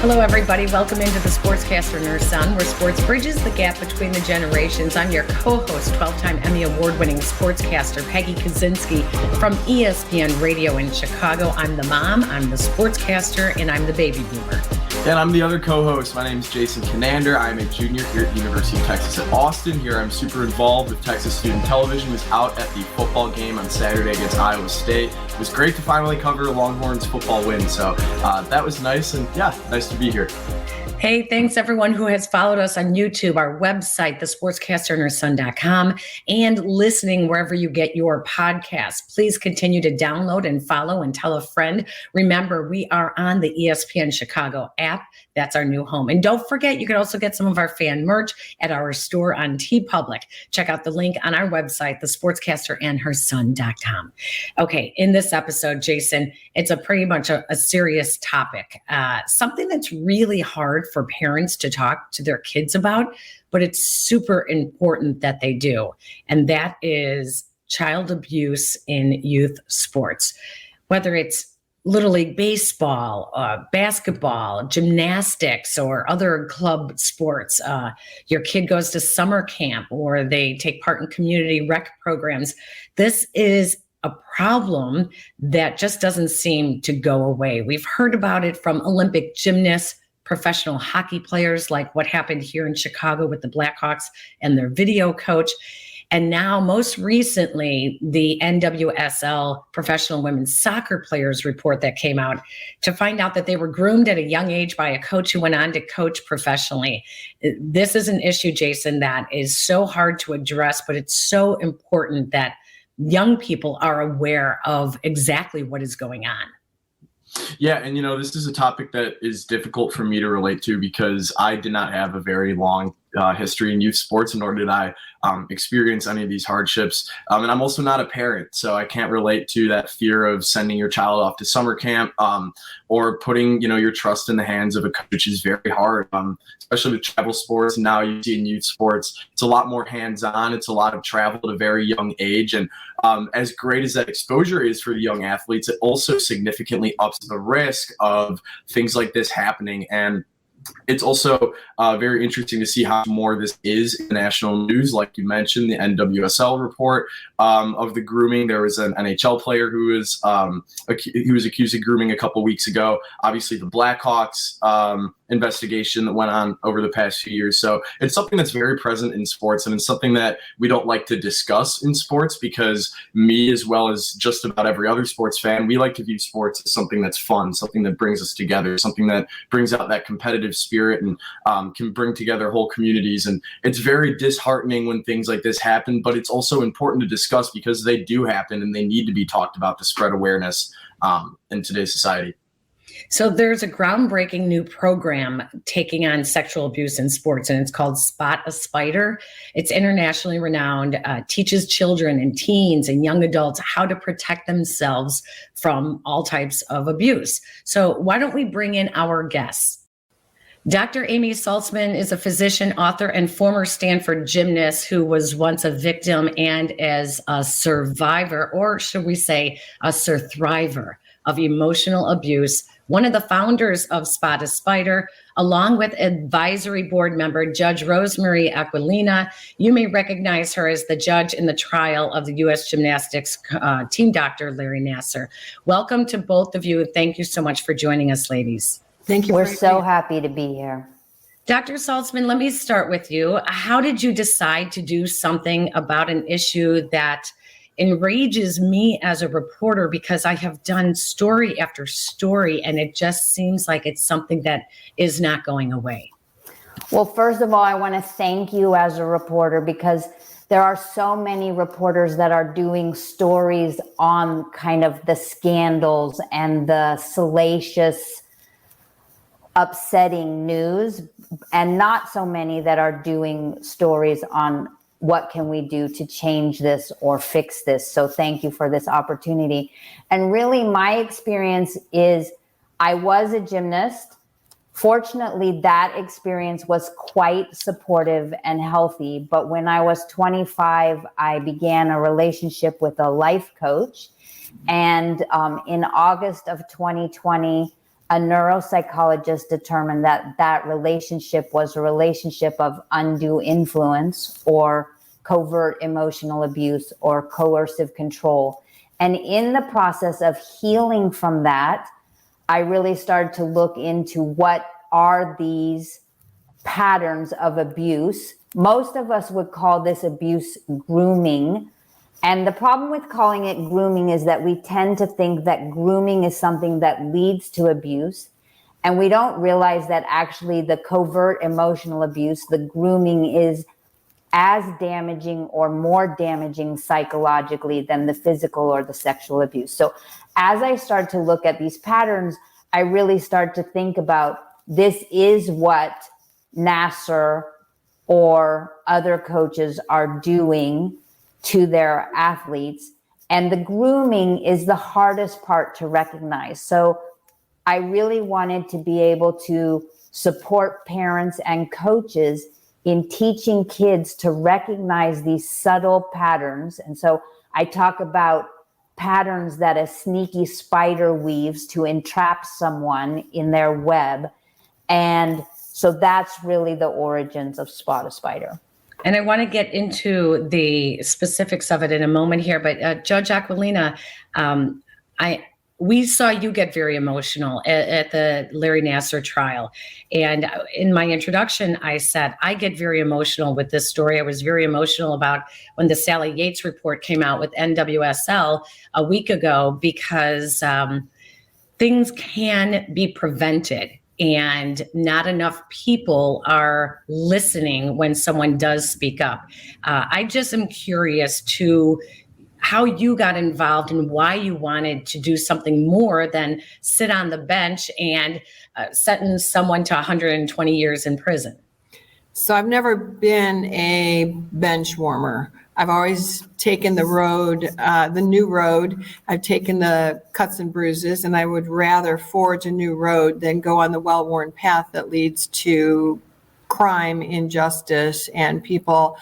Hello, everybody. Welcome into the Sportscaster and Her Son, where sports bridges the gap between the generations. I'm your co-host, 12-time Emmy Award-winning sportscaster Peggy Kusinski from ESPN Radio in Chicago. I'm the mom, I'm the sportscaster, and I'm the baby boomer. And I'm the other co-host. My name is Jason Conander. I'm a junior here at the University of Texas at Austin. Here I'm super involved with Texas Student Television. Was out at the football game on Saturday against Iowa State. It was great to finally cover a Longhorns football win. So that was nice, and yeah, nice to be here. Hey, thanks everyone who has followed us on YouTube, our website, thesportscasterandherson.com, and listening wherever you get your podcasts. Please continue to download and follow and tell a friend. Remember, we are on the ESPN Chicago app. That's our new home. And don't forget, you can also get some of our fan merch at our store on TeePublic. Check out the link on our website, thesportscasterandherson.com. Okay, in this episode, Jason, it's a pretty much a serious topic, something that's really hard for parents to talk to their kids about, but it's super important that they do. And that is child abuse in youth sports, whether it's Little League baseball, basketball, gymnastics, or other club sports. Your kid goes to summer camp or they take part in community rec programs. This is a problem that just doesn't seem to go away. We've heard about it from Olympic gymnasts, professional hockey players, like what happened here in Chicago with the Blackhawks and their video coach. And now, most recently, the NWSL professional women's soccer players report that came out to find out that they were groomed at a young age by a coach who went on to coach professionally. This is an issue, Jason, that is so hard to address, but it's so important that young people are aware of exactly what is going on. Yeah, and this is a topic that is difficult for me to relate to because I did not have a very long history in youth sports, nor did I experience any of these hardships. And I'm also not a parent, so I can't relate to that fear of sending your child off to summer camp or putting, your trust in the hands of a coach, which is very hard, especially with travel sports. Now you see in youth sports, it's a lot more hands-on. It's a lot of travel at a very young age. And as great as that exposure is for the young athletes, it also significantly ups the risk of things like this happening. And it's also very interesting to see how more this is in national news. Like you mentioned, the NWSL report of the grooming. There was an NHL player who was accused of grooming a couple weeks ago. Obviously, the Blackhawks investigation that went on over the past few years. So it's something that's very present in sports, and it's something that we don't like to discuss in sports because me, as well as just about every other sports fan, we like to view sports as something that's fun, something that brings us together, something that brings out that competitive spirit and can bring together whole communities. And it's very disheartening when things like this happen, but it's also important to discuss because they do happen and they need to be talked about to spread awareness in today's society. So there's a groundbreaking new program taking on sexual abuse in sports, and it's called Spot a Spider. It's internationally renowned, teaches children and teens and young adults how to protect themselves from all types of abuse. So why don't we bring in our guests? Dr. Amy Saltzman is a physician, author, and former Stanford gymnast who was once a victim and as a survivor, or should we say a surthriver, of emotional abuse, one of the founders of Spot a Spider, along with advisory board member Judge Rosemary Aquilina. You may recognize her as the judge in the trial of the U.S. gymnastics team doctor, Larry Nassar. Welcome to both of you. Thank you so much for joining us, ladies. Thank you. We're so happy to be here. Dr. Saltzman, let me start with you. How did you decide to do something about an issue that enrages me as a reporter, because I have done story after story and it just seems like it's something that is not going away? Well, first of all, I want to thank you as a reporter, because there are so many reporters that are doing stories on kind of the scandals and the salacious, upsetting news, and not so many that are doing stories on what can we do to change this or fix this. So thank you for this opportunity. And really, my experience is I was a gymnast. Fortunately, that experience was quite supportive and healthy. But when I was 25, I began a relationship with a life coach. And in August of 2020, a neuropsychologist determined that that relationship was a relationship of undue influence or covert emotional abuse or coercive control. And in the process of healing from that, I really started to look into what are these patterns of abuse. Most of us would call this abuse grooming. And the problem with calling it grooming is that we tend to think that grooming is something that leads to abuse. And we don't realize that actually the covert emotional abuse, the grooming, is as damaging or more damaging psychologically than the physical or the sexual abuse. So as I start to look at these patterns, I really start to think about this is what Nassar or other coaches are doing to their athletes. And the grooming is the hardest part to recognize. So I really wanted to be able to support parents and coaches in teaching kids to recognize these subtle patterns. And so I talk about patterns that a sneaky spider weaves to entrap someone in their web. And so that's really the origins of Spot a Spider. And I want to get into the specifics of it in a moment here, but Judge Aquilina, we saw you get very emotional at the Larry Nassar trial. And in my introduction, I said, I get very emotional with this story. I was very emotional about when the Sally Yates report came out with NWSL a week ago, because things can be prevented. And not enough people are listening when someone does speak up. I just am curious to how you got involved and why you wanted to do something more than sit on the bench and sentence someone to 120 years in prison. So I've never been a bench warmer. I've always taken the road, the new road. I've taken the cuts and bruises, and I would rather forge a new road than go on the well-worn path that leads to crime, injustice, and people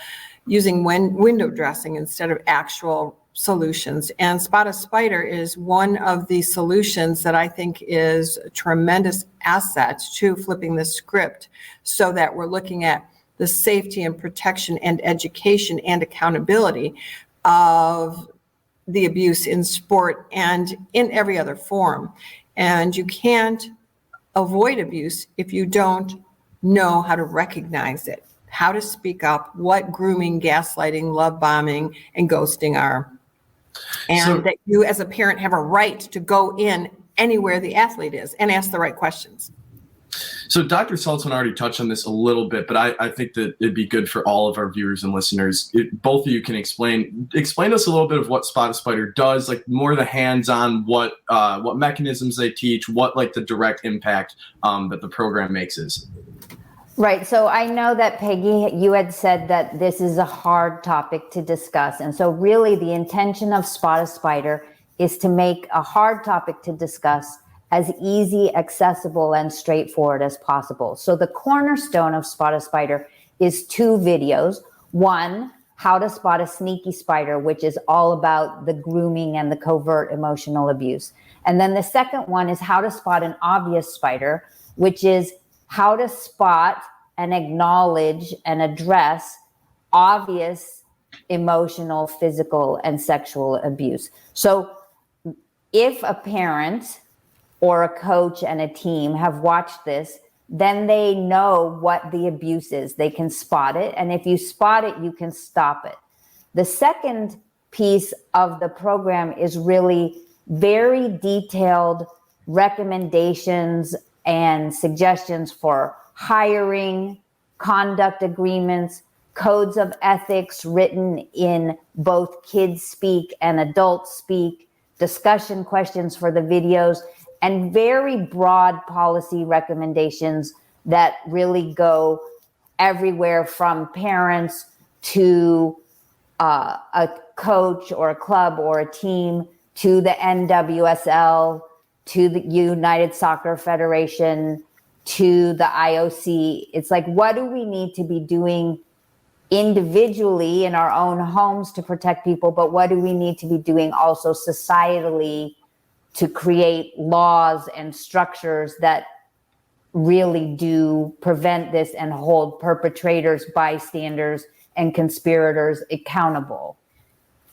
using window dressing instead of actual solutions. And Spot a Spider is one of the solutions that I think is a tremendous asset to flipping the script, so that we're looking at the safety and protection and education and accountability of the abuse in sport and in every other form. And you can't avoid abuse if you don't know how to recognize it, how to speak up, what grooming, gaslighting, love bombing, and ghosting are. And that you as a parent have a right to go in anywhere the athlete is and ask the right questions. So Dr. Saltzman already touched on this a little bit, but I think that it'd be good for all of our viewers and listeners. Both of you can explain us a little bit of what Spot a Spider does, like more the hands-on, what mechanisms they teach, what like the direct impact that the program makes is. Right. So I know that, Peggy, you had said that this is a hard topic to discuss. And so really the intention of Spot a Spider is to make a hard topic to discuss as easy, accessible, and straightforward as possible. So the cornerstone of Spot a Spider is 2 videos. One, how to spot a sneaky spider, which is all about the grooming and the covert emotional abuse. And then the second one is how to spot an obvious spider, which is how to spot and acknowledge and address obvious emotional, physical, and sexual abuse. So if a parent or a coach and a team have watched this, then they know what the abuse is. They can spot it. And if you spot it, you can stop it. The second piece of the program is really very detailed recommendations and suggestions for hiring, conduct agreements, codes of ethics written in both kids speak and adults speak, discussion questions for the videos, and very broad policy recommendations that really go everywhere from parents to a coach or a club or a team to the NWSL, to the United Soccer Federation, to the IOC. It's like, what do we need to be doing individually in our own homes to protect people, but what do we need to be doing also societally to create laws and structures that really do prevent this and hold perpetrators, bystanders, and conspirators accountable.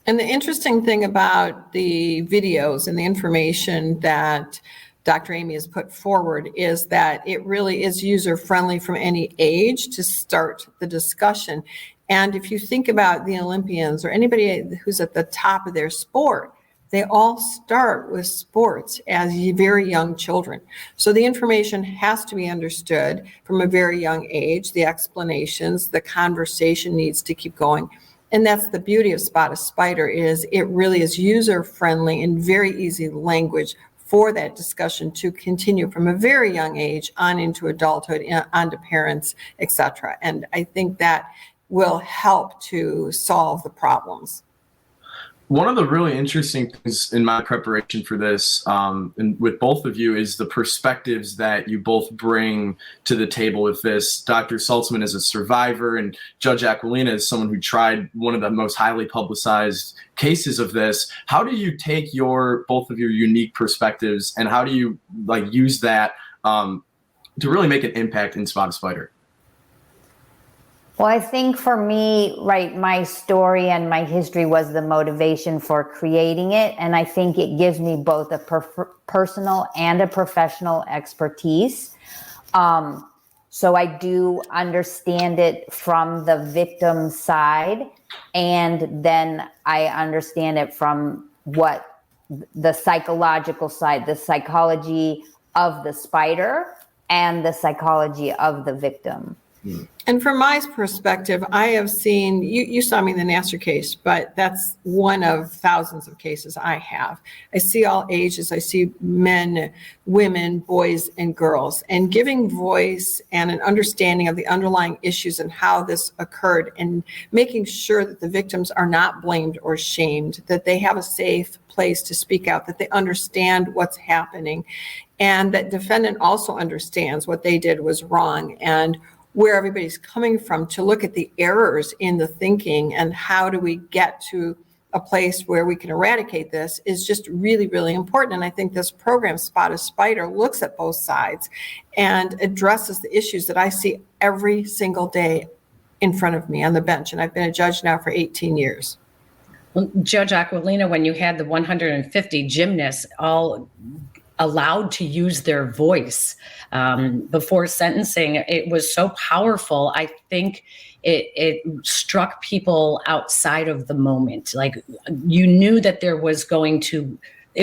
And the interesting thing about the videos and the information that Dr. Amy has put forward is that it really is user-friendly from any age to start the discussion. And if you think about the Olympians or anybody who's at the top of their sport, they all start with sports as very young children. So the information has to be understood from a very young age, the explanations, the conversation needs to keep going. And that's the beauty of Spot a Spider, is it really is user-friendly and very easy language for that discussion to continue from a very young age on into adulthood, onto parents, etc. And I think that will help to solve the problems. One of the really interesting things in my preparation for this, and with both of you, is the perspectives that you both bring to the table with this. Dr. Saltzman is a survivor, and Judge Aquilina is someone who tried one of the most highly publicized cases of this. How do you take both of your unique perspectives, and how do you use that to really make an impact in Spot a Spider? Well, I think for me, right, my story and my history was the motivation for creating it. And I think it gives me both a personal and a professional expertise. So I do understand it from the victim side. And then I understand it from what the psychological side, the psychology of the spider and the psychology of the victim. And from my perspective, I have seen, you saw me in the Nassar case, but that's one of thousands of cases I have. I see all ages. I see men, women, boys, and girls, and giving voice and an understanding of the underlying issues and how this occurred, and making sure that the victims are not blamed or shamed, that they have a safe place to speak out, that they understand what's happening, and that defendant also understands what they did was wrong and where everybody's coming from, to look at the errors in the thinking and how do we get to a place where we can eradicate this is just really, really important. And I think this program, Spot a Spider, looks at both sides and addresses the issues that I see every single day in front of me on the bench. And I've been a judge now for 18 years. Well, Judge Aquilina, when you had the 150 gymnasts all allowed to use their voice before sentencing, it was so powerful. I think it struck people outside of the moment. Like, you knew that it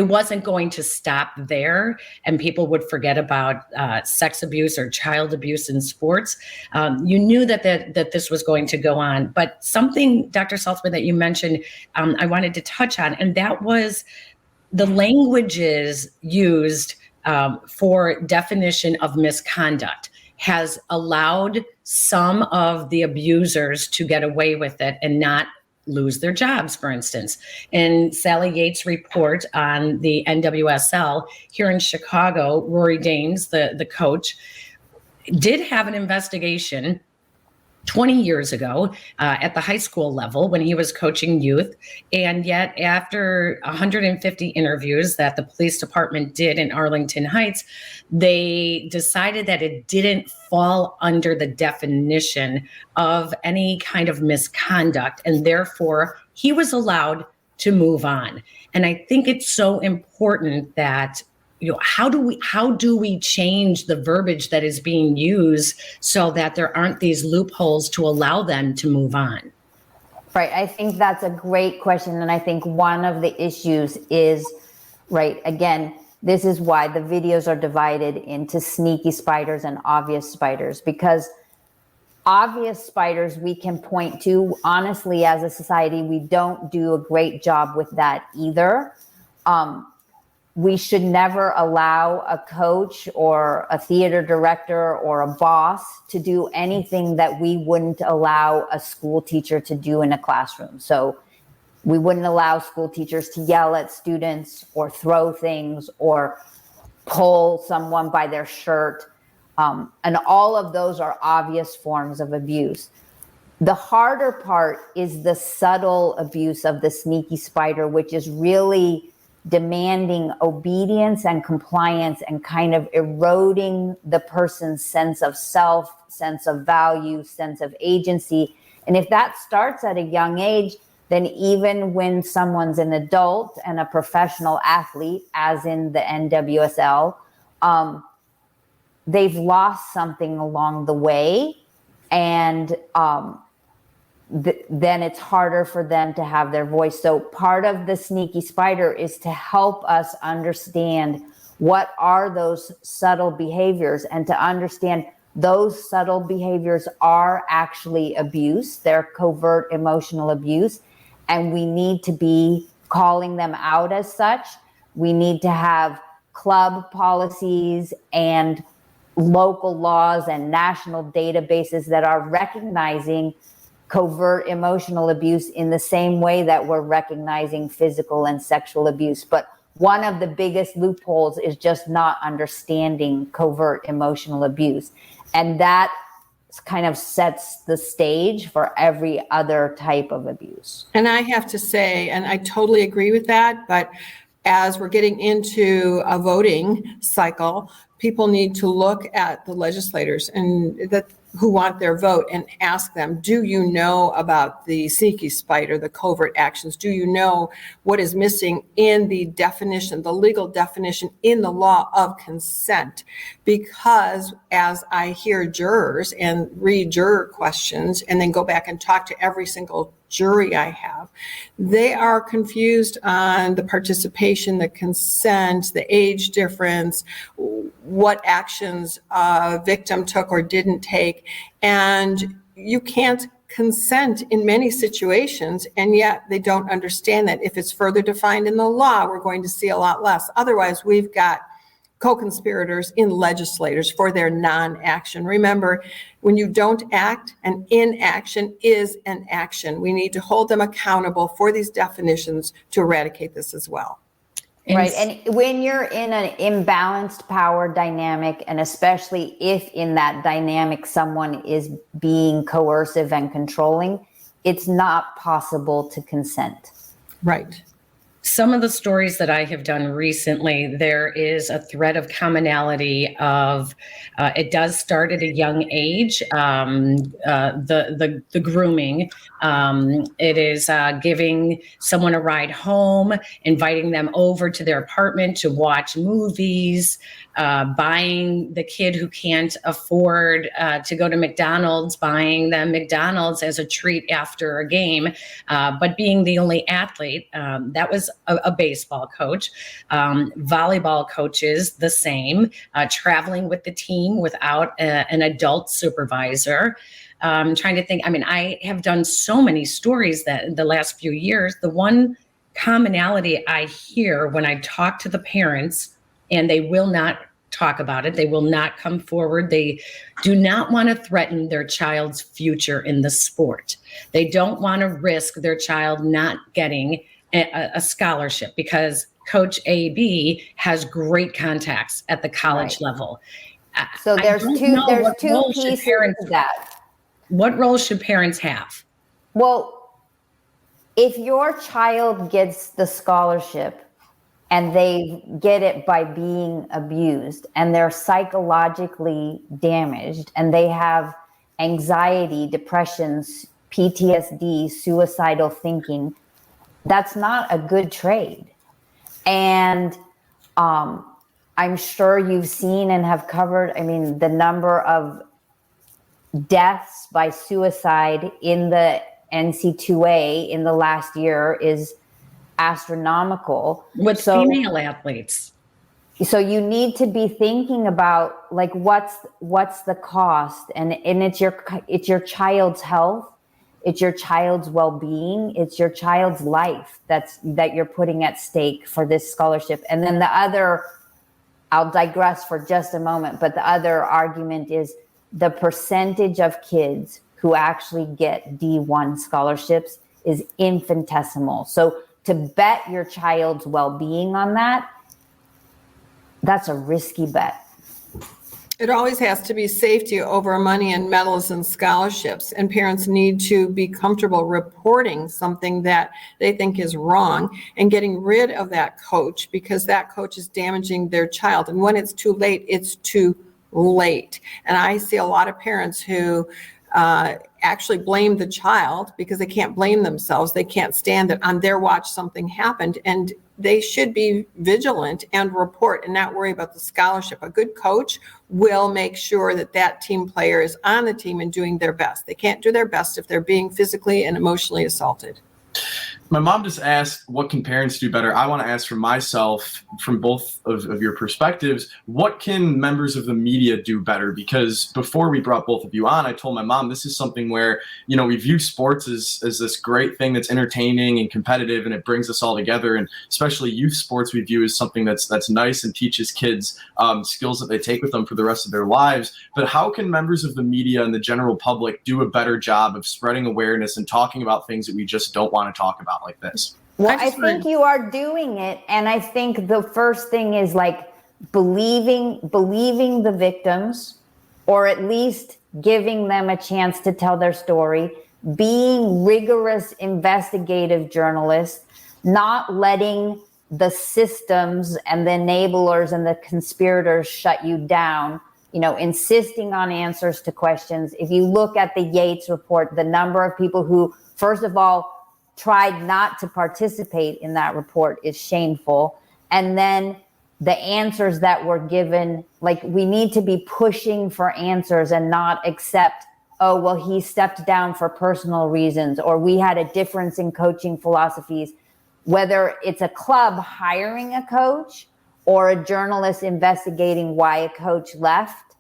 wasn't going to stop there and people would forget about sex abuse or child abuse in sports. You knew that this was going to go on. But something, Dr. Saltzman, that you mentioned, I wanted to touch on, and that was the languages used for definition of misconduct has allowed some of the abusers to get away with it and not lose their jobs, for instance. In Sally Yates' report on the NWSL here in Chicago, Rory Dames, the coach, did have an investigation 20 years ago at the high school level when he was coaching youth. And yet after 150 interviews that the police department did in Arlington Heights, they decided that it didn't fall under the definition of any kind of misconduct. And therefore, he was allowed to move on. And I think it's so important that how do we change the verbiage that is being used so that there aren't these loopholes to allow them to move on? Right. I think that's a great question. And I think one of the issues is, right, again, this is why the videos are divided into sneaky spiders and obvious spiders, because obvious spiders we can point to. Honestly, as a society, we don't do a great job with that either. We should never allow a coach or a theater director or a boss to do anything that we wouldn't allow a school teacher to do in a classroom. So we wouldn't allow school teachers to yell at students or throw things or pull someone by their shirt. And all of those are obvious forms of abuse. The harder part is the subtle abuse of the sneaky spider, which is really demanding obedience and compliance and kind of eroding the person's sense of self, sense of value, sense of agency. And if that starts at a young age, then even when someone's an adult and a professional athlete, as in the NWSL, they've lost something along the way. And then it's harder for them to have their voice. So part of the Sneaky Spider is to help us understand what are those subtle behaviors, and to understand those subtle behaviors are actually abuse. They're covert emotional abuse, and we need to be calling them out as such. We need to have club policies and local laws and national databases that are recognizing covert emotional abuse in the same way that we're recognizing physical and sexual abuse. But one of the biggest loopholes is just not understanding covert emotional abuse. And that kind of sets the stage for every other type of abuse. And I have to say, and I totally agree with that, but as we're getting into a voting cycle, people need to look at the legislators and that who want their vote and ask them, do you know about the Sneaky Spider, the covert actions? Do you know what is missing in the definition, the legal definition in the law of consent? Because as I hear jurors and read juror questions and then go back and talk to every single jury I have, they are confused on the participation, the consent, the age difference, what actions a victim took or didn't take. And you can't consent in many situations, and yet they don't understand that if it's further defined in the law, we're going to see a lot less. Otherwise, we've got co-conspirators in legislators for their non-action. Remember, when you don't act, an inaction is an action. We need to hold them accountable for these definitions to eradicate this as well. Right. And when you're in an imbalanced power dynamic, and especially if in that dynamic someone is being coercive and controlling, it's not possible to consent. Right. Some of the stories that I have done recently, there is a thread of commonality of it does start at a young age. The grooming. It is giving someone a ride home, inviting them over to their apartment to watch movies, buying the kid who can't afford to go to McDonald's, buying them McDonald's as a treat after a game, but being the only athlete. That was a baseball coach. Volleyball coaches, the same, traveling with the team without an adult supervisor. Trying to think, I mean, I have done so many stories that in the last few years, the one commonality I hear when I talk to the parents, and they will not talk about it, they will not come forward, they do not want to threaten their child's future in the sport. They don't want to risk their child not getting a scholarship because Coach AB has great contacts at the college level. So there's two pieces to that. What role should parents have? Well, if your child gets the scholarship and they get it by being abused and they're psychologically damaged and they have anxiety, depressions, PTSD, suicidal thinking, that's not a good trade. And I'm sure you've seen and have covered, I mean, the number of deaths by suicide in the NC2A in the last year is astronomical. With female athletes. So you need to be thinking about like what's the cost, and it's your child's health, it's your child's well-being, it's your child's life that you're putting at stake for this scholarship. And then the other, I'll digress for just a moment, but the other argument is the percentage of kids who actually get D1 scholarships is infinitesimal. So to bet your child's well-being on that, that's a risky bet. It always has to be safety over money and medals and scholarships. And parents need to be comfortable reporting something that they think is wrong and getting rid of that coach, because that coach is damaging their child. And when it's too late, it's too late. And I see a lot of parents who actually blame the child because they can't blame themselves. They can't stand that on their watch something happened, and they should be vigilant and report and not worry about the scholarship. A good coach will make sure that that team player is on the team and doing their best. They can't do their best if they're being physically and emotionally assaulted. My mom just asked, what can parents do better? I want to ask for myself, from both of your perspectives, what can members of the media do better? Because before we brought both of you on, I told my mom this is something where, you know, we view sports as this great thing that's entertaining and competitive, and it brings us all together. And especially youth sports we view as something that's nice and teaches kids skills that they take with them for the rest of their lives. But how can members of the media and the general public do a better job of spreading awareness and talking about things that we just don't want to talk about like this? Well, I think you are doing it. And I think the first thing is like believing the victims, or at least giving them a chance to tell their story, being rigorous investigative journalists, not letting the systems and the enablers and the conspirators shut you down, you know, insisting on answers to questions. If you look at the Yates report, the number of people who, first of all, tried not to participate in that report is shameful. And then the answers that were given, like, we need to be pushing for answers and not accept, oh, well, he stepped down for personal reasons, or we had a difference in coaching philosophies. Whether it's a club hiring a coach or a journalist investigating why a coach left,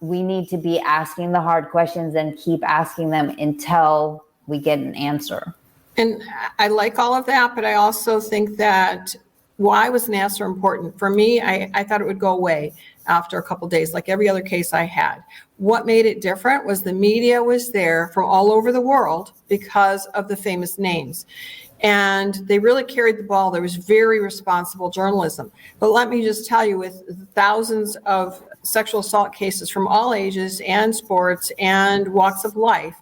we need to be asking the hard questions and keep asking them until we get an answer. And I like all of that, but I also think that why was Nassar important? For me, I thought it would go away after a couple of days, like every other case I had. What made it different was the media was there from all over the world because of the famous names. And they really carried the ball. There was very responsible journalism. But let me just tell you, with thousands of sexual assault cases from all ages and sports and walks of life,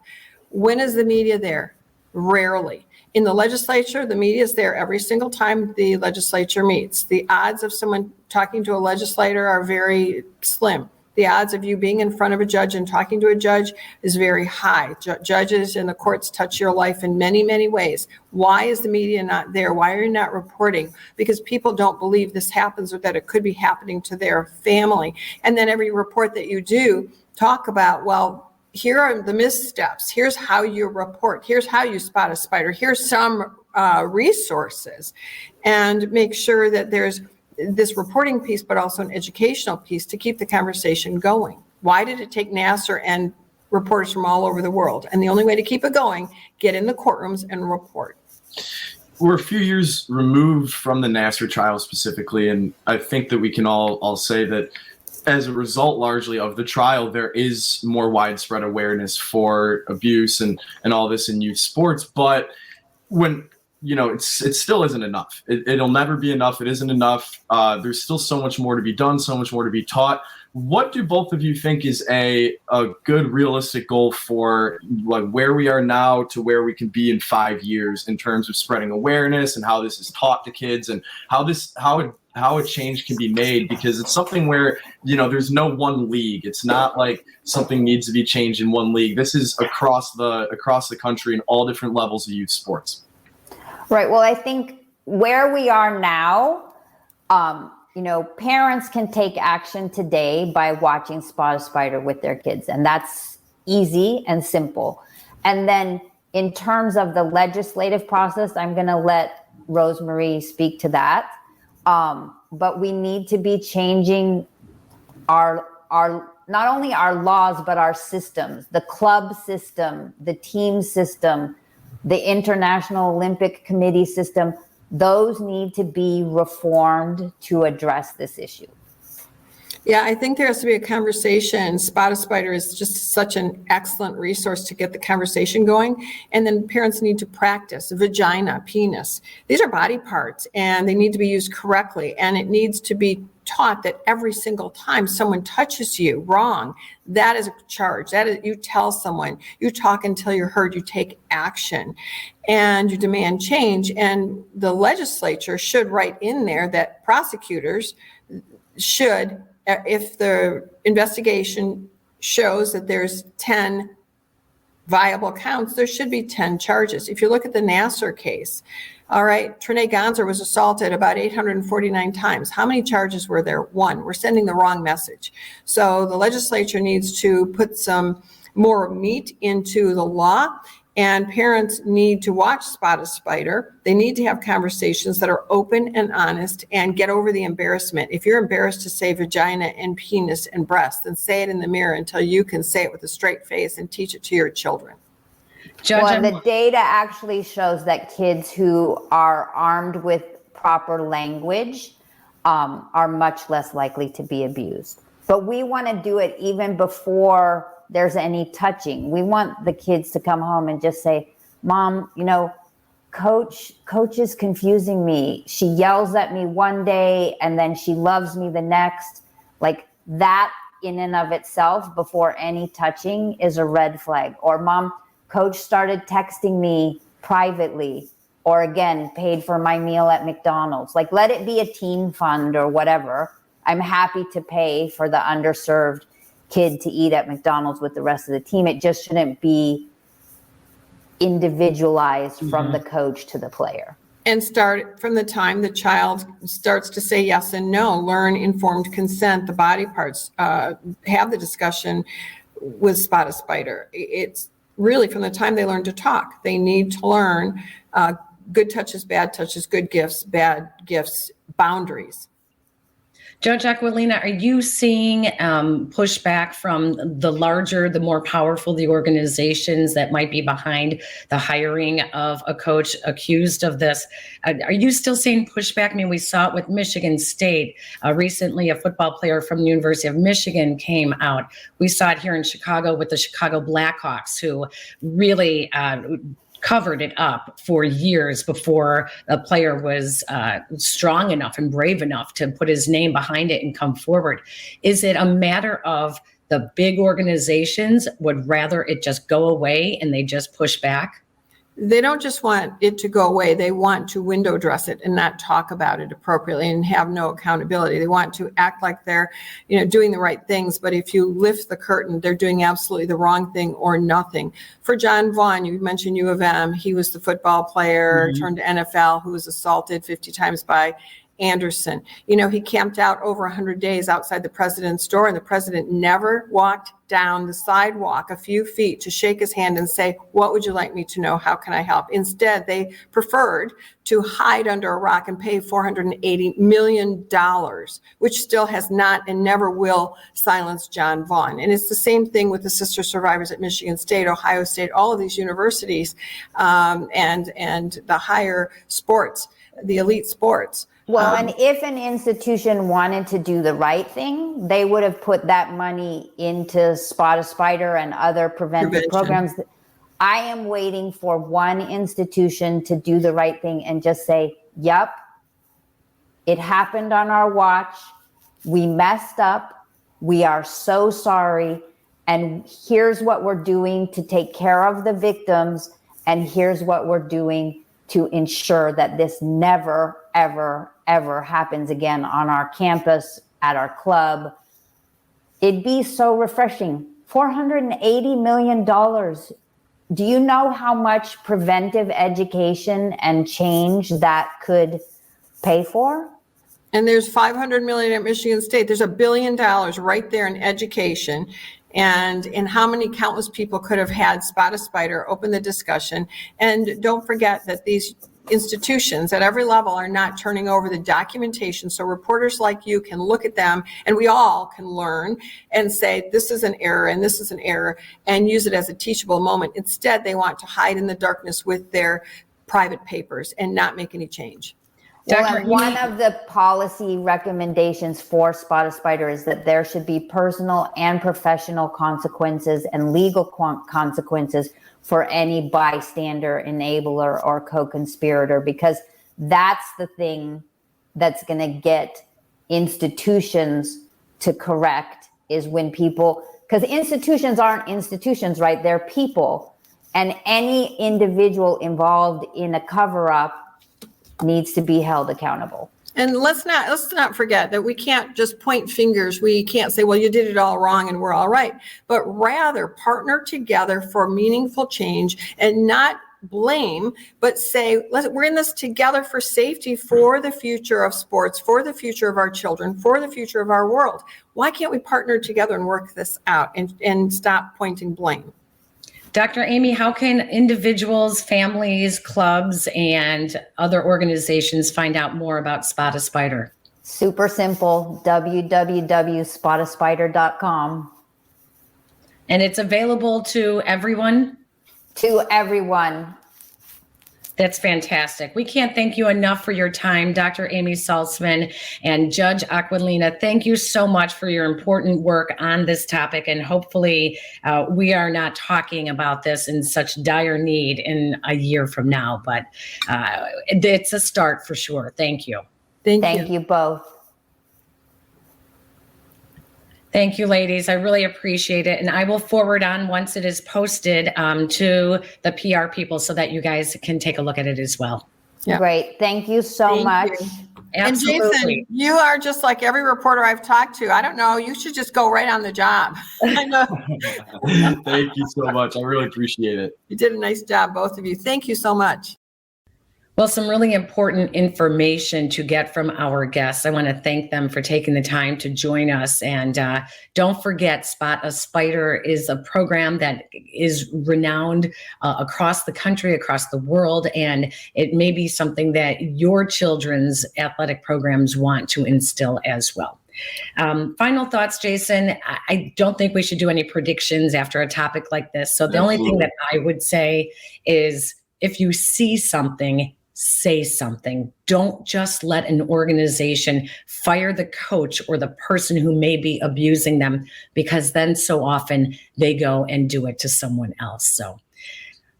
when is the media there? Rarely. In the legislature, the media is there every single time the legislature meets. The odds of someone talking to a legislator are very slim. The odds of you being in front of a judge and talking to a judge is very high. Judges and the courts touch your life in many, many ways. Why is the media not there? Why are you not reporting? Because people don't believe this happens, or that it could be happening to their family. And then every report that you do, talk about, well, here are the missteps. Here's how you report. Here's how you spot a spider. Here's some resources, and make sure that there's this reporting piece, but also an educational piece to keep the conversation going. Why did it take Nassar and reporters from all over the world? And the only way to keep it going, get in the courtrooms and report. We're a few years removed from the Nassar trial specifically, and I think that we can all say that as a result largely of the trial, there is more widespread awareness for abuse and all this in youth sports. But when, you know, it still isn't enough. It'll never be enough. It isn't enough. There's still so much more to be done, so much more to be taught. What do both of you think is a good realistic goal for, like, where we are now to where we can be in 5 years in terms of spreading awareness and how this is taught to kids, and how a change can be made? Because it's something where, you know, there's no one league. It's not like something needs to be changed in one league. This is across the country in all different levels of youth sports. Right. Well, I think where we are now, you know, parents can take action today by watching Spot a Spider with their kids. And that's easy and simple. And then in terms of the legislative process, I'm going to let Rosemarie speak to that. But we need to be changing our not only our laws, but our systems, the club system, the team system, the International Olympic Committee system. Those need to be reformed to address this issue. Yeah, I think there has to be a conversation. Spot a Spider is just such an excellent resource to get the conversation going. And then parents need to practice vagina, penis. These are body parts, and they need to be used correctly. And it needs to be taught that every single time someone touches you wrong, that is a charge. That is, you tell someone, you talk until you're heard, you take action, and you demand change. And the legislature should write in there that prosecutors should, if the investigation shows that there's 10 viable counts, there should be 10 charges. If you look at the Nassar case, all right, Trinae Gonzer was assaulted about 849 times. How many charges were there? 1. We're sending the wrong message. So the legislature needs to put some more meat into the law, and parents need to watch Spotted Spider. They need to have conversations that are open and honest and get over the embarrassment. If you're embarrassed to say vagina and penis and breast, then say it in the mirror until you can say it with a straight face and teach it to your children. Judge, Well, the data actually shows that kids who are armed with proper language are much less likely to be abused. But we want to do it even before there's any touching. We want the kids to come home and just say, Mom, coach is confusing me. She yells at me one day and then she loves me the next. Like that in and of itself, before any touching, is a red flag. Or Mom, Coach started texting me privately, or again, paid for my meal at McDonald's. Like, let it be a teen fund or whatever. I'm happy to pay for the underserved kid to eat at McDonald's with the rest of the team. It just shouldn't be individualized from the coach to the player. And start from the time the child starts to say yes and no, learn informed consent, the body parts, have the discussion with Spotted Spider. It's really from the time they learn to talk. They need to learn good touches, bad touches, good gifts, bad gifts, boundaries. Judge Aquilina, are you seeing pushback from the larger, the more powerful the organizations that might be behind the hiring of a coach accused of this? Are you still seeing pushback? I mean, we saw it with Michigan State. Recently, a football player from the University of Michigan came out. We saw it here in Chicago with the Chicago Blackhawks, who really covered it up for years before a player was strong enough and brave enough to put his name behind it and come forward. Is it a matter of the big organizations would rather it just go away and they just push back? They don't just want it to go away. They want to window dress it and not talk about it appropriately and have no accountability. They want to act like they're, doing the right things. But if you lift the curtain, they're doing absolutely the wrong thing or nothing. For John Vaughn, you mentioned U of M. He was the football player turned to NFL who was assaulted 50 times by Anderson. He camped out over 100 days outside the president's door, and the president never walked down the sidewalk a few feet to shake his hand and say, what would you like me to know? How can I help? Instead, they preferred to hide under a rock and pay $480 million, which still has not and never will silence John Vaughn. And it's the same thing with the sister survivors at Michigan State, Ohio State, all of these universities, and the higher sports, the elite sports. Well, and if an institution wanted to do the right thing, they would have put that money into Spotted Spider and other preventive programs. I am waiting for one institution to do the right thing and just say, yep, it happened on our watch. We messed up. We are so sorry. And here's what we're doing to take care of the victims. And here's what we're doing to ensure that this never, ever, ever happens again on our campus, at our club. It'd be so refreshing. $480 million. Do you know how much preventive education and change that could pay for? And there's $500 million at Michigan State. There's $1 billion right there in education. And how many countless people could have had Spotted Spider open the discussion. And don't forget that these institutions at every level are not turning over the documentation so reporters like you can look at them and we all can learn and say this is an error and this is an error and use it as a teachable moment. Instead, they want to hide in the darkness with their private papers and not make any change. Well, one of the policy recommendations for Spotted Spider is that there should be personal and professional consequences and legal consequences for any bystander, enabler, or co-conspirator, because that's the thing that's going to get institutions to correct is when people, because institutions aren't institutions, right? They're people. And any individual involved in a cover-up needs to be held accountable. And let's not forget that we can't just point fingers. We can't say, well, you did it all wrong and we're all right, but rather partner together for meaningful change and not blame, but say, we're in this together for safety, for the future of sports, for the future of our children, for the future of our world. Why can't we partner together and work this out and stop pointing blame? Dr. Amy, how can individuals, families, clubs, and other organizations find out more about Spot a Spider? Super simple, www.spotaspider.com. And it's available to everyone? To everyone. That's fantastic. We can't thank you enough for your time, Dr. Amy Saltzman and Judge Aquilina. Thank you so much for your important work on this topic. And hopefully we are not talking about this in such dire need in a year from now, but it's a start for sure. Thank you. Thank you both. Thank you, ladies. I really appreciate it. And I will forward on once it is posted to the PR people so that you guys can take a look at it as well. Yeah. Great. Thank you so much. Absolutely. And Jason, you are just like every reporter I've talked to. I don't know. You should just go right on the job. I know. Thank you so much. I really appreciate it. You did a nice job, both of you. Thank you so much. Well, some really important information to get from our guests. I want to thank them for taking the time to join us. And don't forget, Spot a Spider is a program that is renowned across the country, across the world, and it may be something that your children's athletic programs want to instill as well. Final thoughts, Jason. I don't think we should do any predictions after a topic like this. So the only thing that I would say is if you see something, say something. Don't just let an organization fire the coach or the person who may be abusing them, because then so often they go and do it to someone else. So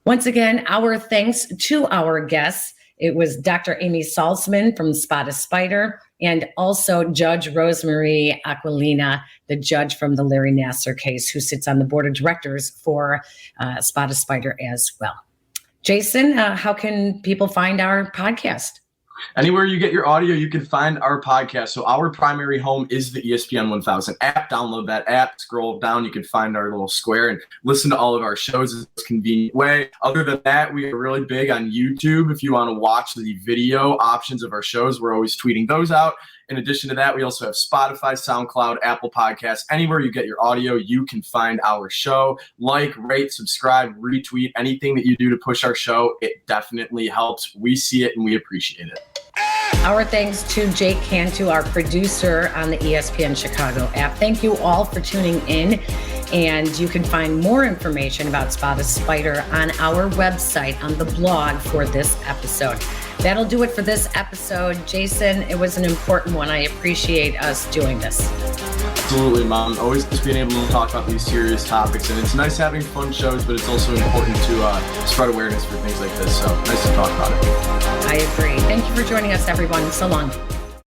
once again, our thanks to our guests. It was Dr. Amy Saltzman from Spot a Spider and also Judge Rosemarie Aquilina, the judge from the Larry Nassar case, who sits on the board of directors for Spot a Spider as well. Jason, how can people find our podcast? Anywhere you get your audio, you can find our podcast. So our primary home is the ESPN 1000 app. Download that app, scroll down, you can find our little square and listen to all of our shows in a convenient way. Other than that, we are really big on YouTube. If you want to watch the video options of our shows, we're always tweeting those out. In addition to that, we also have Spotify, SoundCloud, Apple Podcasts. Anywhere you get your audio, you can find our show. Like, rate, subscribe, retweet, anything that you do to push our show, it definitely helps. We see it and we appreciate it. Our thanks to Jake Cantu, our producer on the ESPN Chicago app. Thank you all for tuning in. And you can find more information about Spot a Spider on our website on the blog for this episode. That'll do it for this episode. Jason, it was an important one. I appreciate us doing this. Absolutely, Mom. Always just being able to talk about these serious topics. And it's nice having fun shows, but it's also important to spread awareness for things like this. So nice to talk about it. I agree. Thank you for joining us, everyone. So long.